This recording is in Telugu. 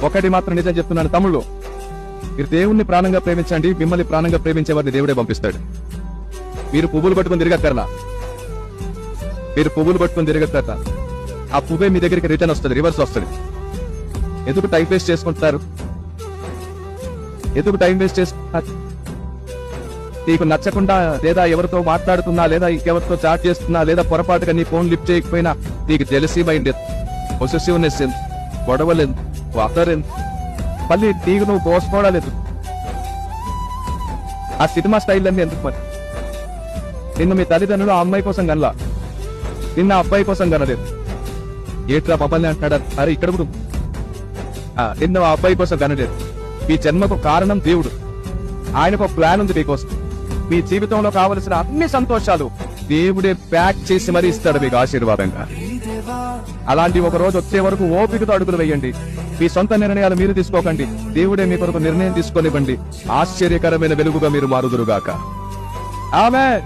ఒకటి మాత్రం నిజం చెప్తున్నాను తమ్ముళ్ళు, మీరు దేవుణ్ణి ప్రాణంగా ప్రేమించండి, మిమ్మల్ని ప్రాణంగా ప్రేమించేవారిని దేవుడే పంపిస్తాడు. మీరు పువ్వులు పట్టుకుని తిరగక్కర్లా, మీరు పువ్వులు పట్టుకుని తిరగక్కర్లా, ఆ పువ్వే మీ దగ్గరికి రిటర్న్ వస్తుంది, రివర్స్ వస్తుంది. ఎందుకు టైం వేస్ట్ చేసుకుంటారు? ఎందుకు టైం వేస్ట్ చేసుకుంటారు? నీకు నచ్చకుండా లేదా ఎవరితో మాట్లాడుతున్నా లేదా ఇంకెవరితో చాట్ చేస్తున్నా లేదా పొరపాటుగా నీ ఫోన్ లిఫ్ట్ చేయకపోయినా నీకు జెలసీ మైండ్, పొసెసివ్నెస్, గొడవలేదు, వాతలేదు, మళ్ళీ నీకు నువ్వు కోసుకోవడాలేదు. ఆ సినిమా స్టైల్ అన్ని ఎందుకు? మరి నిన్ను మీ తల్లిదండ్రులు ఆ అమ్మాయి కోసం కనలా, నిన్న అబ్బాయి కోసం కనలేదు. ఏట్రా మమ్మల్ని అంటాడా? అరే ఇక్కడ కూడా నిన్న ఆ అబ్బాయి కోసం కనలేదు. మీ జన్మకు కారణం దేవుడు, ఆయనకు ఒక ప్లాన్ ఉంది మీకోసం. మీ జీవితంలో కావలసిన అన్ని సంతోషాలు దేవుడే ప్యాక్ చేసి మరీ ఇస్తాడు మీకు ఆశీర్వాదంగా. అలాంటి ఒక రోజు వచ్చే వరకు ఓపికతో అడుగులు వేయండి. మీ సొంత నిర్ణయాలు మీరు తీసుకోకండి, దేవుడే మీ కొరకు నిర్ణయం తీసుకొనివ్వండి. ఆశ్చర్యకరమైన వెలుగుగా మీరు మారుదురుగాక. ఆమేన్.